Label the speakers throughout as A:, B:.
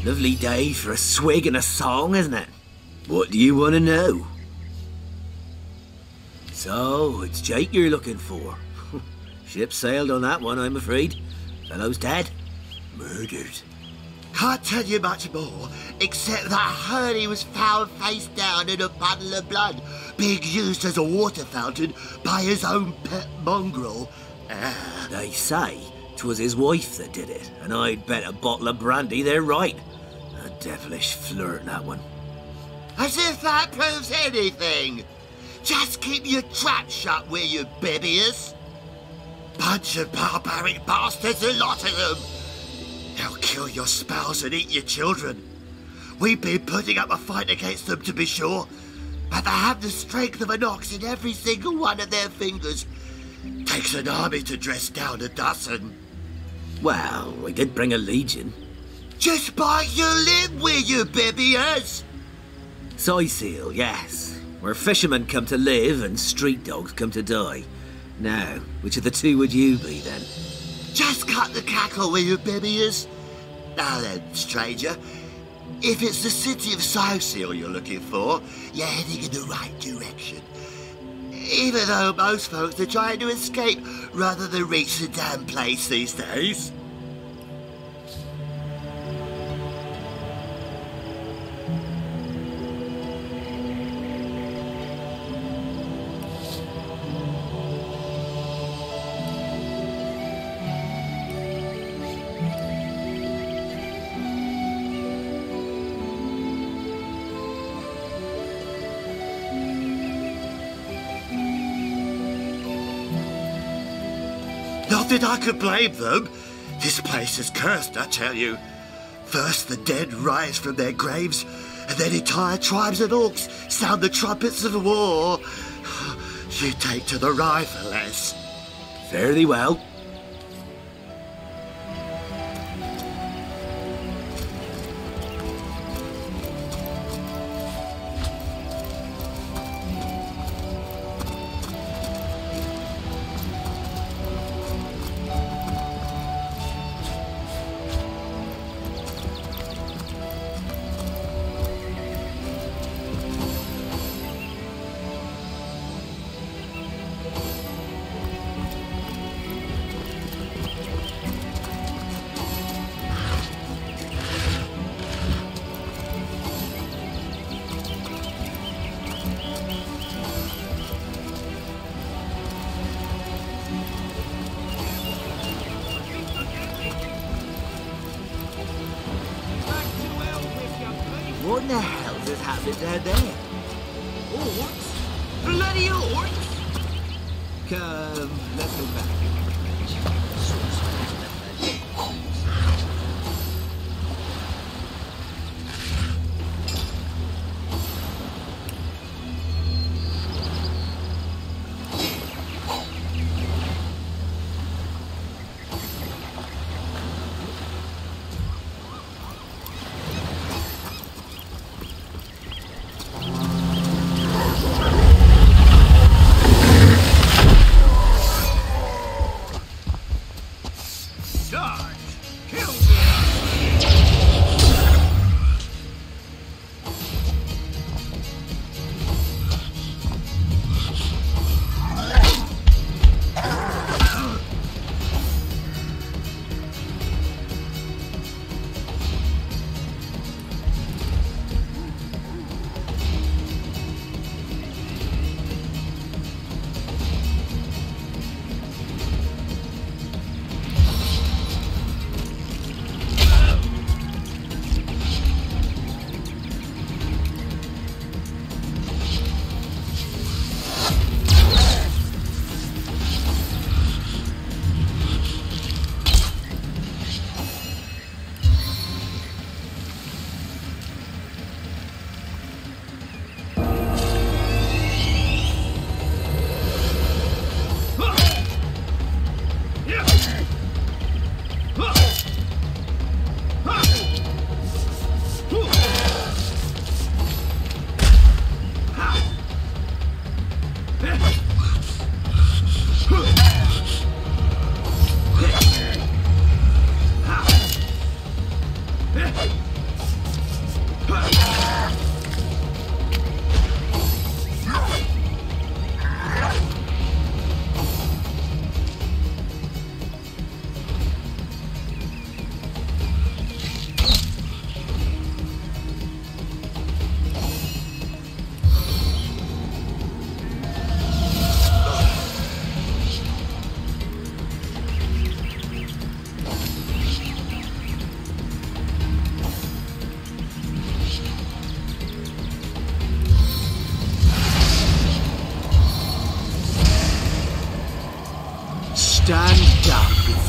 A: Lovely day for a swig and a song, isn't it? What do you want to know? So, it's Jake you're looking for. Ship sailed on that one, I'm afraid. Fellow's dead. Murdered.
B: Can't tell you much more, except that I heard he was found face down in a puddle of blood, being used as a water fountain by his own pet mongrel.
A: They say 'twas his wife that did it, and I'd bet a bottle of brandy they're right. A devilish flirt, that one.
B: As if that proves anything! Just keep your trap shut, will you, Bibius? Bunch of barbaric bastards, a lot of them! They'll kill your spouse and eat your children. We've been putting up a fight against them, to be sure, but they have the strength of an ox in every single one of their fingers. Takes an army to dress down a dozen.
A: Well, we did bring a legion.
B: Just bite your lip, will you, Bibius?
A: Cyseal, yes. Where fishermen come to live and street dogs come to die. Now, which of the two would you be, then?
B: Just cut the cackle, will you, Bibius? Now then, stranger, if it's the city of Cyseal you're looking for, you're heading in the right direction. Even though most folks are trying to escape rather than reach the damn place these days. Not that I could blame them. This place is cursed, I tell you. First the dead rise from their graves, and then entire tribes of orcs sound the trumpets of war. You take to the rifle, lass.
A: Fairly well. What in the hell is happening down there?
C: Orcs? Bloody orcs?
A: Come, let's go back.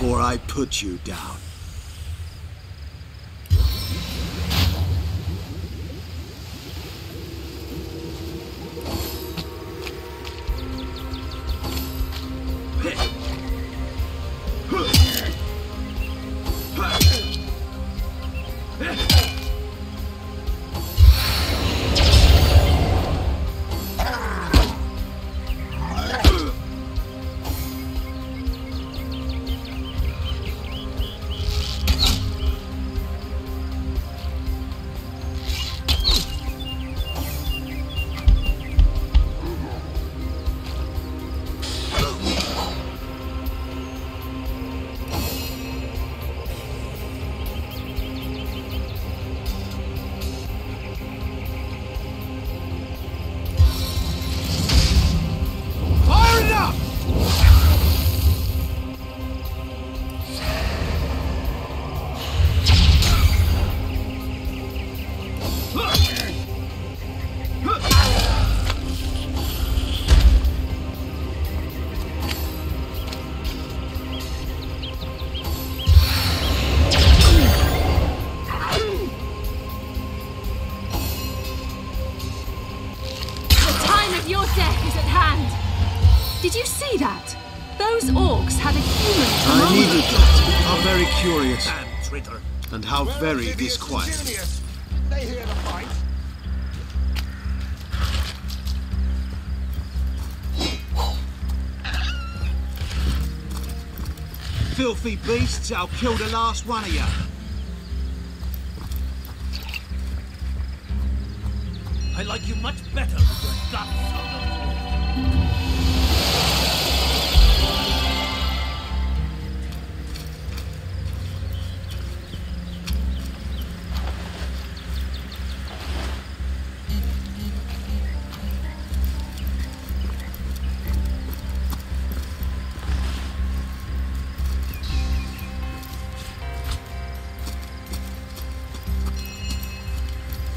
D: before I put you down.
E: Did you see that? Those orcs had a human.
D: I needed that. How very curious.
A: Damn traitor.
D: And how very disquiet.
F: They hear the fight.
D: Filthy beasts, I'll kill the last one of you.
A: I like you much better with your guts.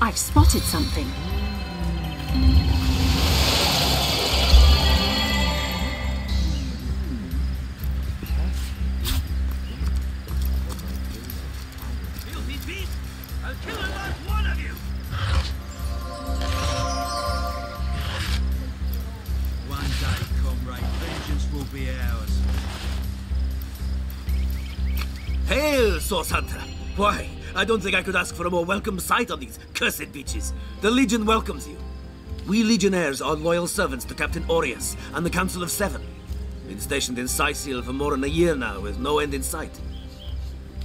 E: I've spotted something.
A: Filthy beast! I'll kill the last one of you!
G: One day, comrade, vengeance will be ours.
A: Hail, Source Hunter! Why, I don't think I could ask for a more welcome sight on these cursed beaches. The Legion welcomes you. We Legionnaires are loyal servants to Captain Aureus and the Council of Seven. Been stationed in Cyseal for more than a year now, with no end in sight.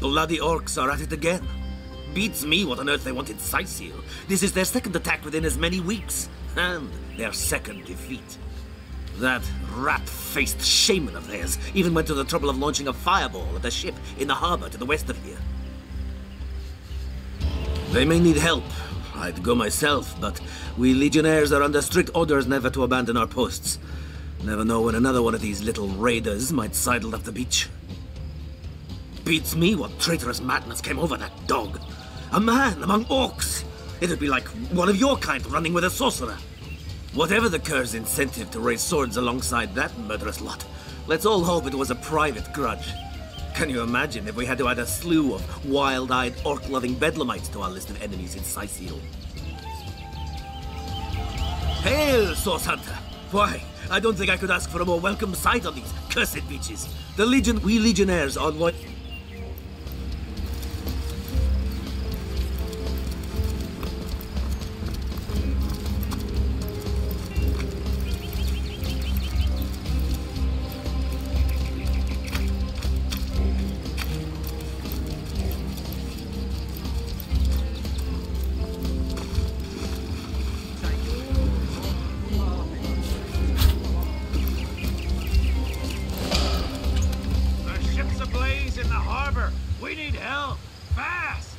A: Bloody Orcs are at it again. Beats me what on earth they want in Cyseal. This is their second attack within as many weeks, and their second defeat. That rat-faced shaman of theirs even went to the trouble of launching a fireball at a ship in the harbor to the west of here. They may need help. I'd go myself, but we Legionnaires are under strict orders never to abandon our posts. Never know when another one of these little raiders might sidle up the beach. Beats me what traitorous madness came over that dog. A man among orcs! It'd be like one of your kind running with a sorcerer. Whatever the cur's incentive to raise swords alongside that murderous lot, let's all hope it was a private grudge. Can you imagine if we had to add a slew of wild-eyed, orc-loving bedlamites to our list of enemies in Cyseal? Hail, Source Hunter! Why, I don't think I could ask for a more welcome sight on these cursed beaches. The Legion, we Legionnaires are loyal.
G: In the harbor. We need help. Fast!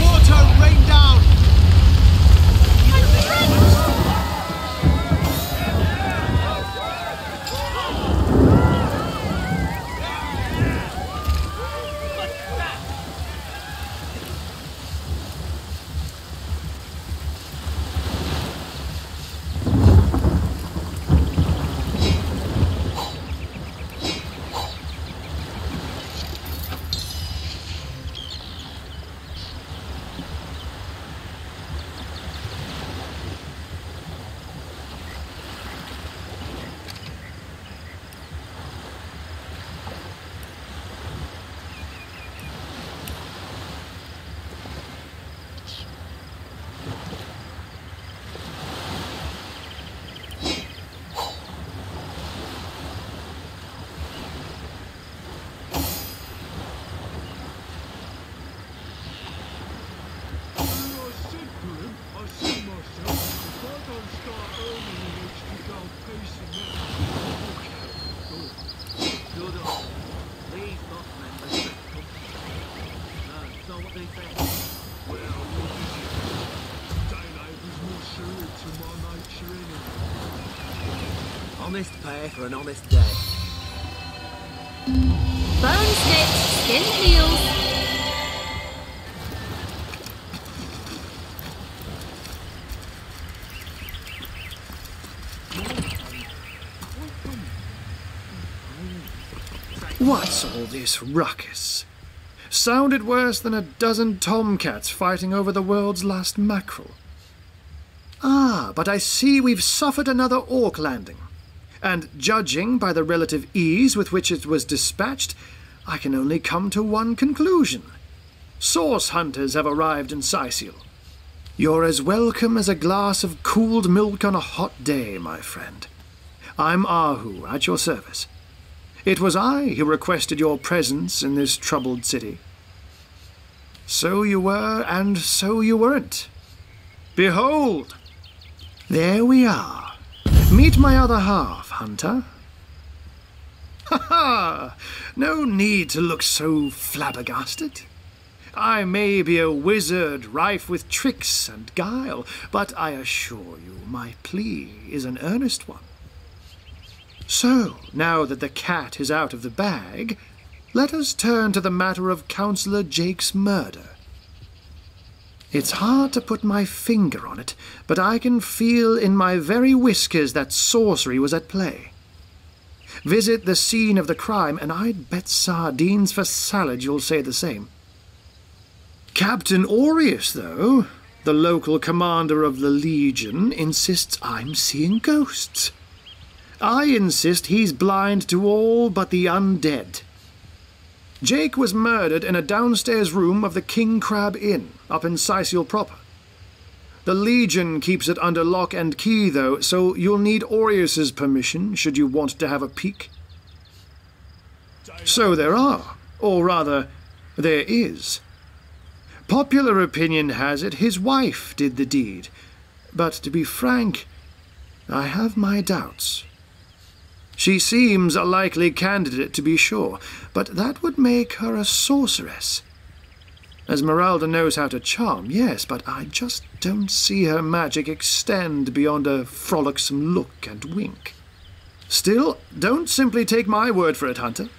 D: Water, rain down!
A: Honest pay for an honest day.
E: Bone sticks, skin peels.
H: What's all this ruckus? Sounded worse than a dozen tomcats fighting over the world's last mackerel. Ah, but I see we've suffered another orc landing. And judging by the relative ease with which it was dispatched, I can only come to one conclusion. Source hunters have arrived in Cyseal. You're as welcome as a glass of cooled milk on a hot day, my friend. I'm Arhu, at your service. It was I who requested your presence in this troubled city. So you were, and so you weren't. Behold! There we are. Meet my other half, hunter. Ha ha! No need to look so flabbergasted. I may be a wizard rife with tricks and guile, but I assure you my plea is an earnest one. So, now that the cat is out of the bag, let us turn to the matter of Councillor Jake's murder. It's hard to put my finger on it, but I can feel in my very whiskers that sorcery was at play. Visit the scene of the crime, and I'd bet sardines for salad you'll say the same. Captain Aureus, though, the local commander of the Legion, insists I'm seeing ghosts. I insist he's blind to all but the undead. Jake was murdered in a downstairs room of the King Crab Inn, up in Cyseal proper. The Legion keeps it under lock and key, though, so you'll need Aureus's permission should you want to have a peek. So there are, or rather, there is. Popular opinion has it his wife did the deed, but to be frank, I have my doubts. She seems a likely candidate, to be sure, but that would make her a sorceress. Esmeralda knows how to charm, yes, but I just don't see her magic extend beyond a frolicsome look and wink. Still, don't simply take my word for it, Hunter.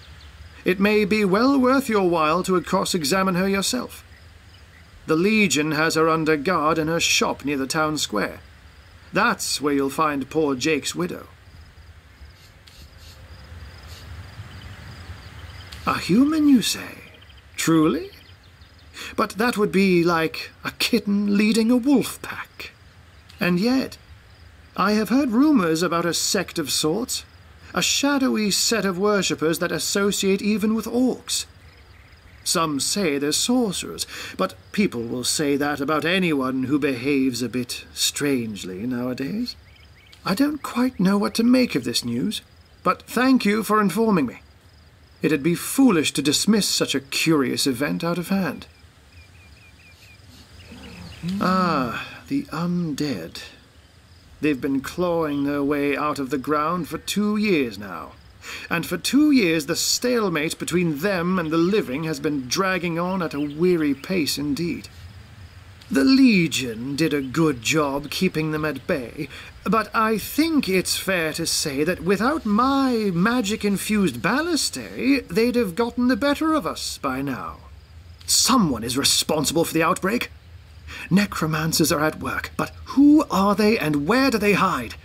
H: It may be well worth your while to cross-examine her yourself. The Legion has her under guard in her shop near the town square. That's where you'll find poor Jake's widow. A human, you say? Truly? But that would be like a kitten leading a wolf pack. And yet, I have heard rumors about a sect of sorts, a shadowy set of worshippers that associate even with orcs. Some say they're sorcerers, but people will say that about anyone who behaves a bit strangely nowadays. I don't quite know what to make of this news, but thank you for informing me. It'd be foolish to dismiss such a curious event out of hand. Ah, the undead. They've been clawing their way out of the ground for 2 years now. And for 2 years the stalemate between them and the living has been dragging on at a weary pace indeed. The Legion did a good job keeping them at bay, but I think it's fair to say that without my magic-infused ballistae, they'd have gotten the better of us by now. Someone is responsible for the outbreak. Necromancers are at work, but who are they and where do they hide?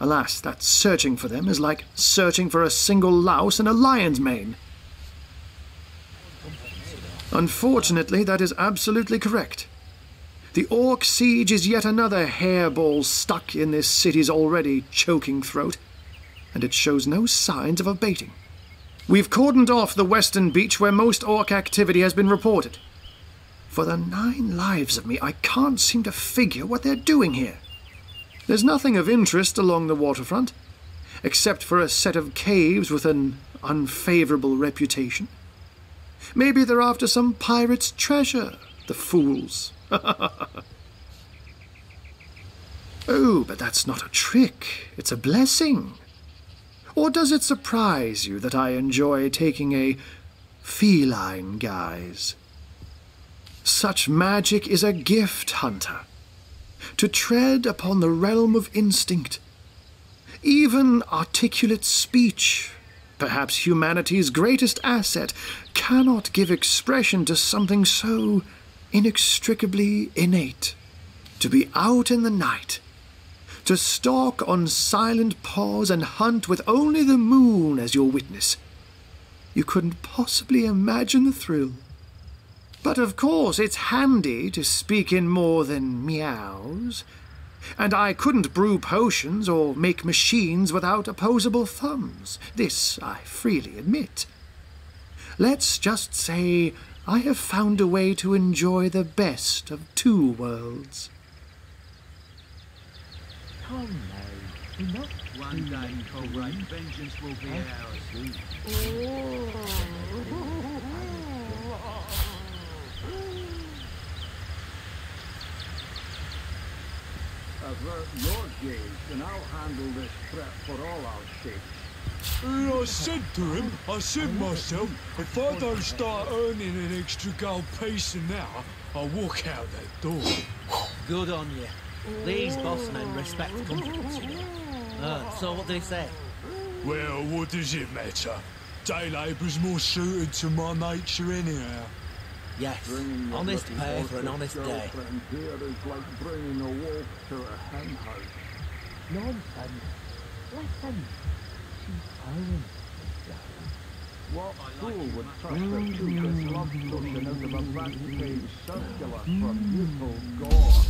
H: Alas, that searching for them is like searching for a single louse in a lion's mane. Unfortunately, that is absolutely correct. The Orc siege is yet another hairball stuck in this city's already choking throat, and it shows no signs of abating. We've cordoned off the western beach where most Orc activity has been reported. For the 9 lives of me, I can't seem to figure what they're doing here. There's nothing of interest along the waterfront, except for a set of caves with an unfavorable reputation. Maybe they're after some pirate's treasure, the fools. Oh, but that's not a trick. It's a blessing. Or does it surprise you that I enjoy taking a feline guise? Such magic is a gift, Hunter. To tread upon the realm of instinct. Even articulate speech, perhaps humanity's greatest asset, cannot give expression to something so inextricably innate. To be out in the night, to stalk on silent paws and hunt with only the moon as your witness. You couldn't possibly imagine the thrill. But of course it's handy to speak in more than meows. And I couldn't brew potions or make machines without opposable thumbs. This I freely admit. Let's just say I have found a way to enjoy the best of two worlds.
C: Come now, enough.
G: One day, comrade, vengeance will be ours.
F: Avert your gaze, and I'll handle this threat for all our sakes.
I: And I said myself, if I don't start earning an extra gold piece an hour, I'll walk out that door.
C: Good on you. These boss men respect confidence, you know. So what do they say?
I: Well, what does it matter? Day labour's more suited to my nature anyhow.
C: Yes, honest pay for an honest day.
F: Here is like bringing a wolf to a hen house.
C: Nonsense. Listen. She's home.
F: What fool would trust a toothless love potion out of a back-page circular from youthful gore?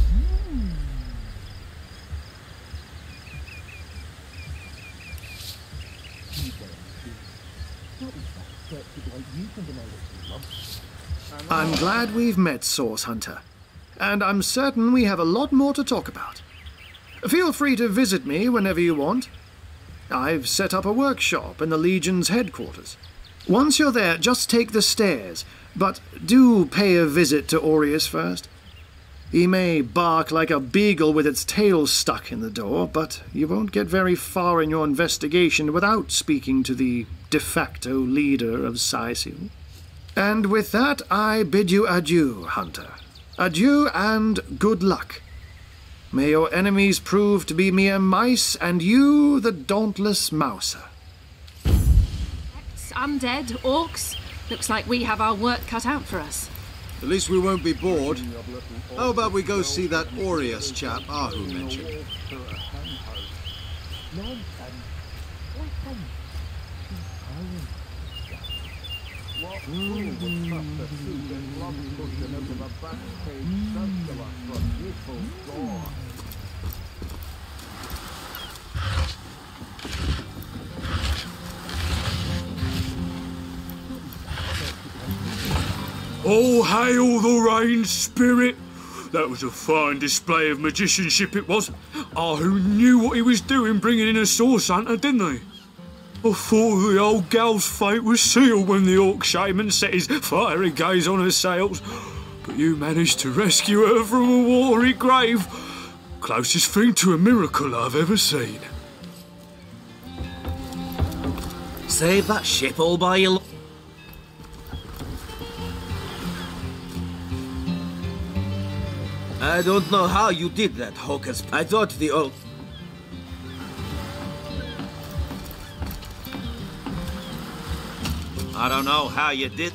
H: I'm glad we've met, Source Hunter. And I'm certain we have a lot more to talk about. Feel free to visit me whenever you want. I've set up a workshop in the Legion's headquarters. Once you're there, just take the stairs, but do pay a visit to Aureus first. He may bark like a beagle with its tail stuck in the door, but you won't get very far in your investigation without speaking to the de facto leader of Cyseal. And with that, I bid you adieu, Hunter. Adieu and good luck. May your enemies prove to be mere mice, and you the dauntless mouser.
E: Undead, orcs. Looks like we have our work cut out for us.
D: At least we won't be bored. How about we go see that Aureus chap Arhu mentioned?
F: What fool would trust a toothless love potion out of a back-page circular from youthful gore?
I: Oh, hail the rain spirit! That was a fine display of magicianship, it was. Arhu knew what he was doing bringing in a source hunter, didn't he? I thought the old gal's fate was sealed when the orc shaman set his fiery gaze on her sails. But you managed to rescue her from a watery grave. Closest thing to a miracle I've ever seen.
A: Save that ship all by your... I don't know how you did that, Hawkers. I thought the old... I don't know how you did.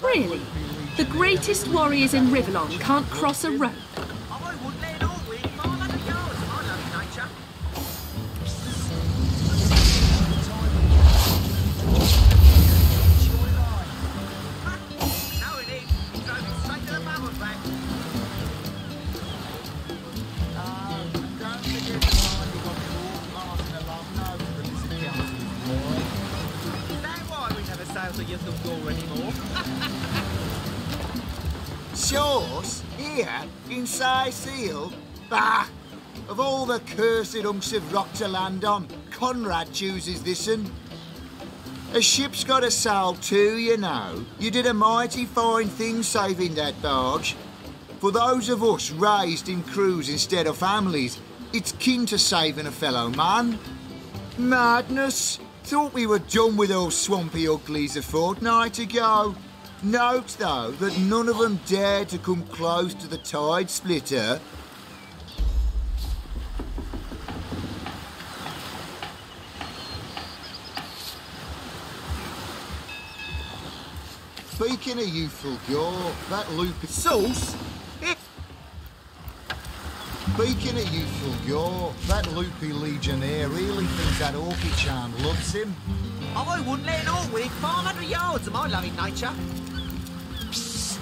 E: Really? The greatest warriors in Rivellon can't cross a road?
C: I wouldn't let it all win. I love the girls. I love nature. Now it is. Drove it straight to the barrel back. Don't forget the time you got caught laughing along nose with this accountant, boy. Is that why we never sail to your door anymore?
B: Shores? Here? In Cyseal? Bah! Of all the cursed hunks of rock to land on, Conrad chooses this one. A ship's got a sail too, you know. You did a mighty fine thing saving that barge. For those of us raised in crews instead of families, it's kin to saving a fellow man. Madness. Thought we were done with those swampy uglies a fortnight ago. Note, though, that none of them dared to come close to the tide splitter. Speaking of youthful gore, that loop...
A: Sauce?
B: Speaking of youthful gore, that loopy legionnaire really thinks that Orky charm loves him.
C: I wouldn't let an orc within 500 yards of my loving nature.
B: Psst!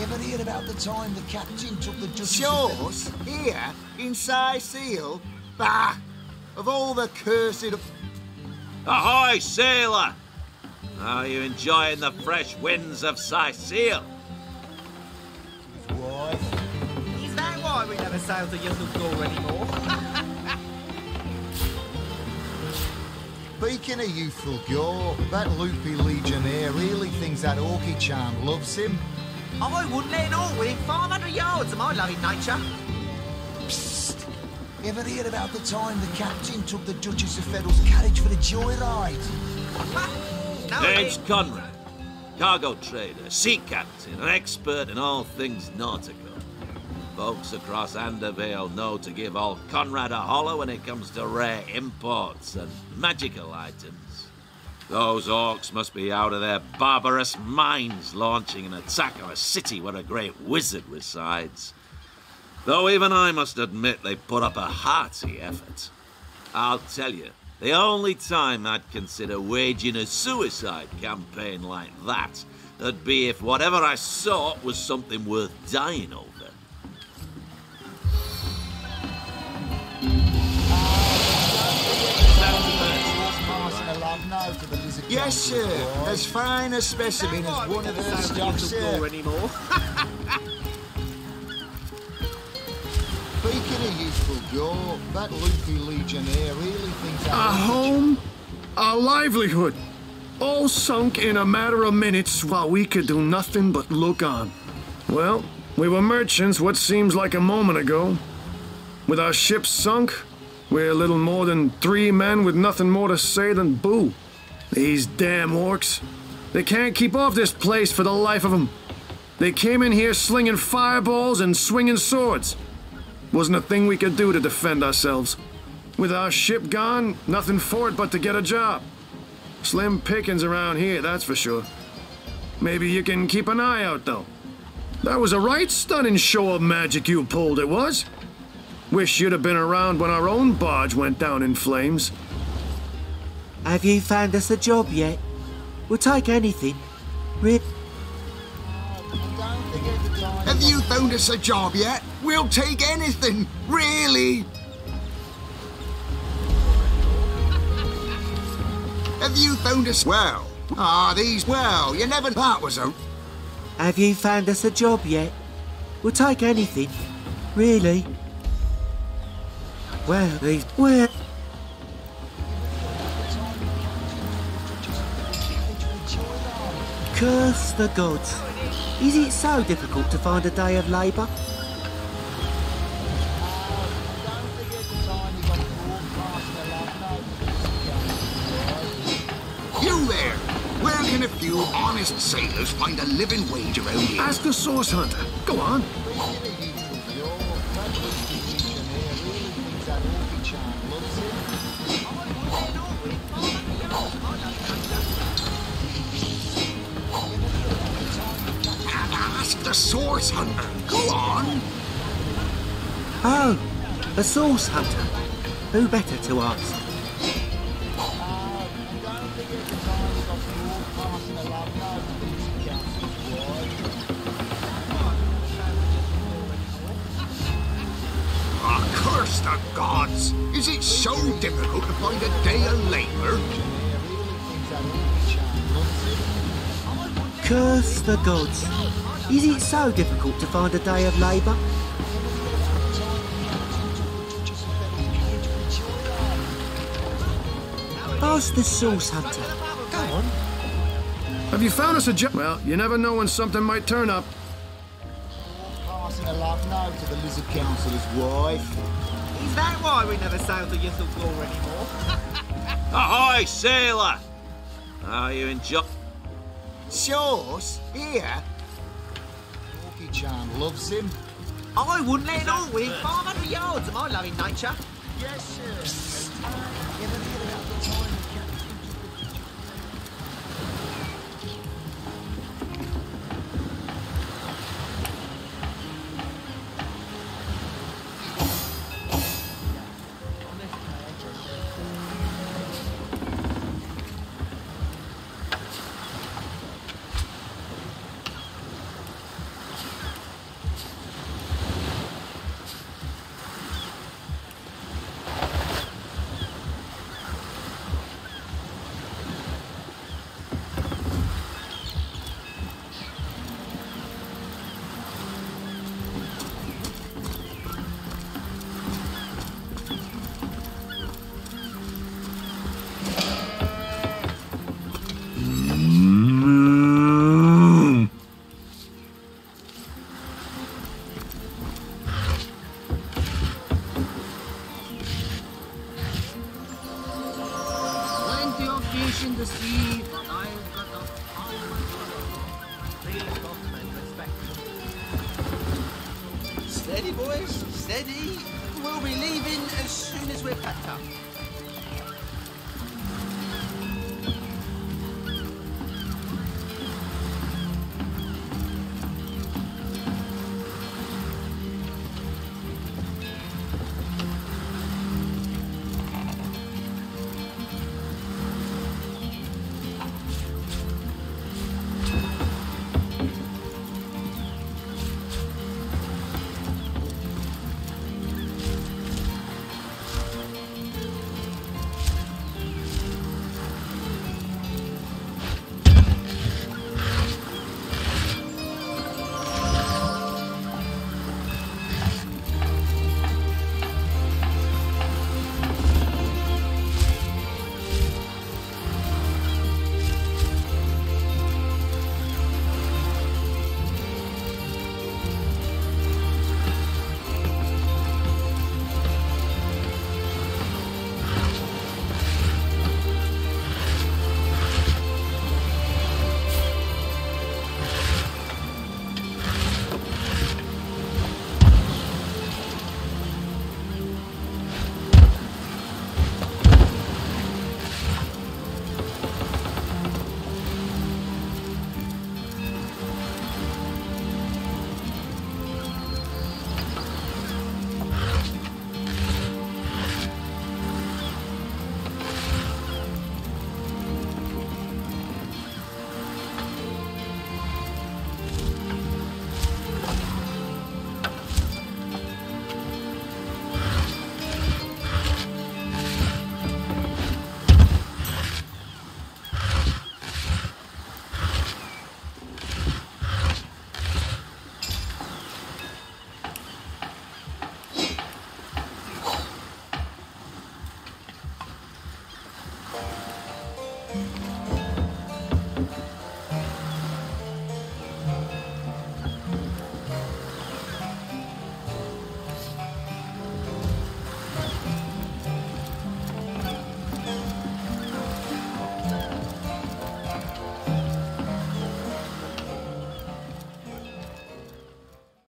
B: Ever heard about the time the captain took the Duchess
J: Shores? Here? In Cyseal? Bah! Of all the cursed...
A: Ahoy, sailor! Are you enjoying the fresh winds of Cyseal?
B: Why?
C: Is that why we never sail to Yuzul anymore?
B: Speaking of youthful gore, that loopy legionnaire really thinks that Orky charm loves him.
C: I wouldn't let an orc within 500 yards of my loving nature.
B: Psst! Ever heard about the time the captain took the Duchess of Federal's carriage for a joyride?
C: No,
A: Name's Conrad, cargo trader, sea captain, an expert in all things nautical. Folks across Andervale know to give old Conrad a holler when it comes to rare imports and magical items. Those orcs must be out of their barbarous minds launching an attack on a city where a great wizard resides. Though even I must admit they put up a hearty effort. I'll tell you, the only time I'd consider waging a suicide campaign like that would be if whatever I sought was something worth dying over.
J: Yes, sir. As fine a specimen as one of her stock, sir.
C: Anymore.
B: Speaking of youthful gore, that loopy legionnaire really thinks that...
H: A home, a livelihood, all sunk in a matter of minutes while we could do nothing but look on. Well, we were merchants what seems like a moment ago. With our ship sunk, we're little more than 3 men with nothing more to say than boo. These damn orcs. They can't keep off this place for the life of them. They came in here slinging fireballs and swinging swords. Wasn't a thing we could do to defend ourselves. With our ship gone, nothing for it but to get a job. Slim pickings around here, that's for sure. Maybe you can keep an eye out, though. That was a right stunning show of magic you pulled, it was. Wish you'd have been around when our own barge went down in flames.
K: Have you found us a job yet? We'll take anything.
J: Have you found us a job yet? We'll take anything, really. Have you found us... Well, well, you never... That was a...
K: Have you found us a job yet? We'll take anything. Really? Well, well... Curse the gods. Is it so difficult to find a day of labour?
J: You there! Where can a few honest sailors find a living wage around here?
H: Ask the source hunter. Go on.
J: Ask the source hunter. Go on.
K: Oh, a source hunter. Who better to ask?
J: Ah, curse the gods! Is it so difficult to find a day of labour?
K: Curse the gods. Is it so difficult to find a day of labour? Ask the Source Hunter. Go on.
H: Have you found us a job? Well, you never know when something might turn up.
J: Passing a love note to the Lizard Councillor's wife.
C: Is that why we never sail to Ythalgor anymore?
A: Ahoy, sailor! Are you enjoy...
J: Source? Here? Orky-chan loves him.
C: I wouldn't let it all within 500 yards of my loving nature.
J: Yes, sir.
K: In the sea,
C: Steady, boys, steady. We'll be leaving as soon as we're packed up.